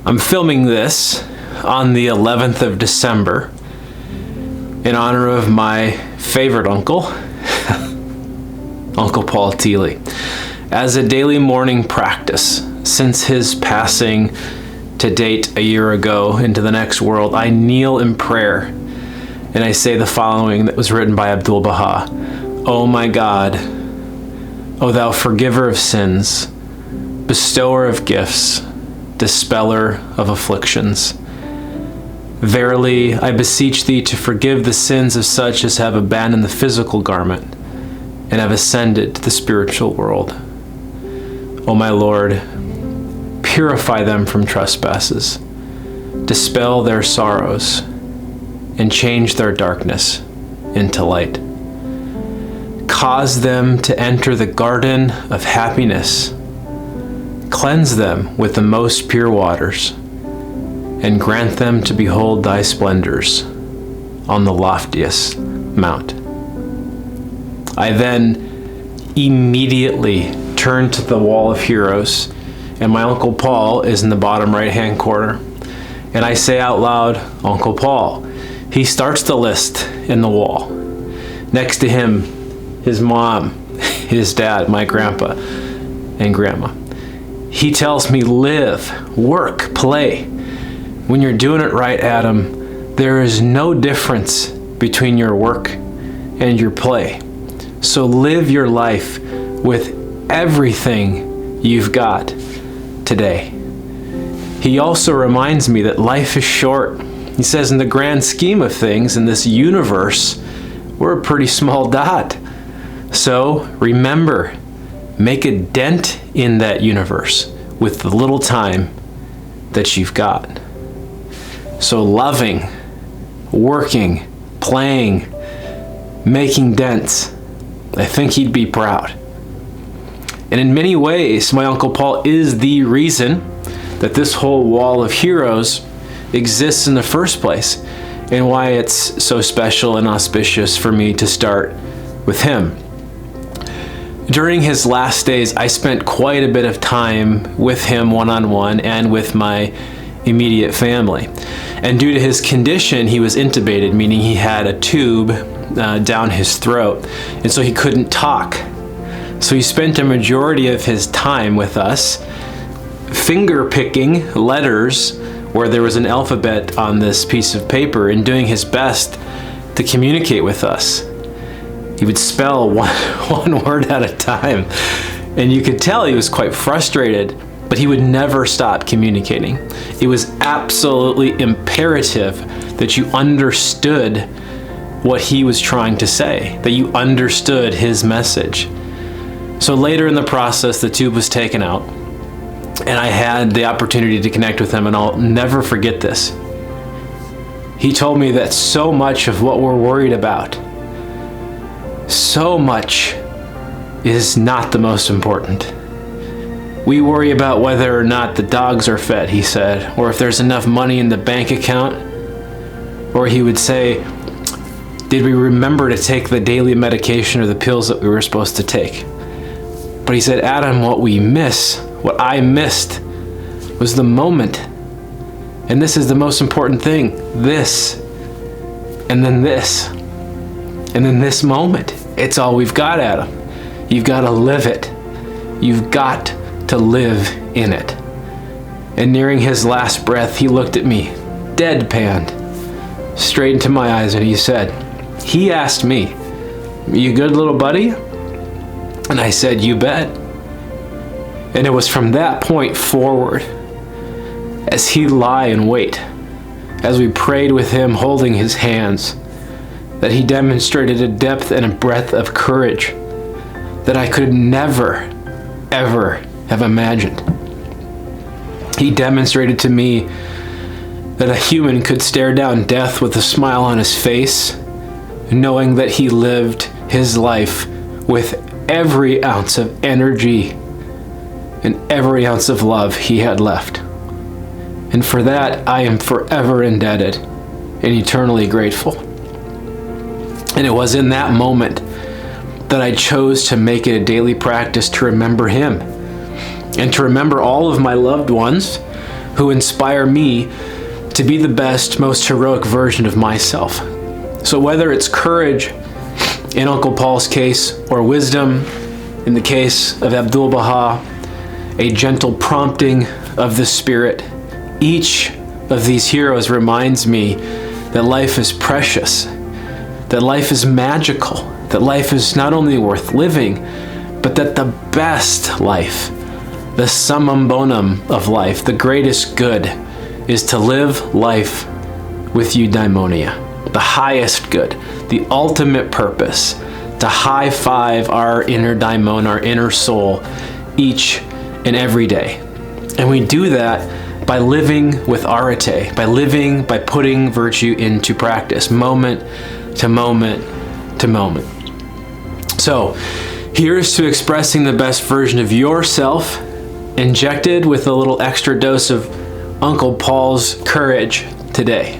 I'm filming this on the 11th of December in honor of my favorite uncle, Uncle Paul Tehle. As a daily morning practice, since his passing to date a year ago into the next world, I kneel in prayer and I say the following that was written by Abdu'l-Bahá. O my God, O thou forgiver of sins, bestower of gifts, dispeller of afflictions. Verily, I beseech thee to forgive the sins of such as have abandoned the physical garment and have ascended to the spiritual world. O my Lord, purify them from trespasses, dispel their sorrows, and change their darkness into light. Cause them to enter the garden of happiness. Cleanse them with the most pure waters, and grant them to behold thy splendors on the loftiest mount. I then immediately turn to the wall of heroes, and my Uncle Paul is in the bottom right-hand corner, and I say out loud, Uncle Paul. He starts the list in the wall. Next to him, his mom, his dad, my grandpa, and grandma. He tells me, live, work, play. When you're doing it right, Adam, there is no difference between your work and your play. So live your life with everything you've got today. He also reminds me that life is short. He says, in the grand scheme of things, in this universe, we're a pretty small dot. So remember, make a dent in that universe with the little time that you've got. So loving, working, playing, making dents, I think he'd be proud. And in many ways, my Uncle Paul is the reason that this whole wall of heroes exists in the first place, and why it's so special and auspicious for me to start with him. During his last days, I spent quite a bit of time with him one-on-one and with my immediate family. And due to his condition, he was intubated, meaning he had a tube down his throat, and so he couldn't talk. So he spent a majority of his time with us, finger picking letters where there was an alphabet on this piece of paper and doing his best to communicate with us. He would spell one word at a time, and you could tell he was quite frustrated, but he would never stop communicating. It was absolutely imperative that you understood what he was trying to say, that you understood his message. So later in the process, the tube was taken out, and I had the opportunity to connect with him, and I'll never forget this. He told me that so much of what we're worried about, so much, is not the most important. We worry about whether or not the dogs are fed, he said, or if there's enough money in the bank account. Or he would say, did we remember to take the daily medication or the pills that we were supposed to take? But he said, Adam, what I missed was the moment. And this is the most important thing. This, and then this, and then this moment. It's all we've got, Adam. You've got to live it. You've got to live in it. And nearing his last breath, he looked at me, deadpanned, straight into my eyes, and he said, he asked me, you good, little buddy? And I said, you bet. And it was from that point forward, as he lie and wait, as we prayed with him holding his hands, that he demonstrated a depth and a breadth of courage that I could never, ever have imagined. He demonstrated to me that a human could stare down death with a smile on his face, knowing that he lived his life with every ounce of energy and every ounce of love he had left. And for that, I am forever indebted and eternally grateful. And it was in that moment that I chose to make it a daily practice to remember him and to remember all of my loved ones who inspire me to be the best, most heroic version of myself. So whether it's courage in Uncle Paul's case, or wisdom in the case of Abdu'l-Bahá, a gentle prompting of the Spirit, each of these heroes reminds me that life is precious, that life is magical, that life is not only worth living, but that the best life, the summum bonum of life, the greatest good, is to live life with eudaimonia, the highest good, the ultimate purpose, to high five our inner daimon, our inner soul, each and every day. And we do that by living with arete, by putting virtue into practice, moment to moment to moment. So here's to expressing the best version of yourself, injected with a little extra dose of Uncle Paul's courage today.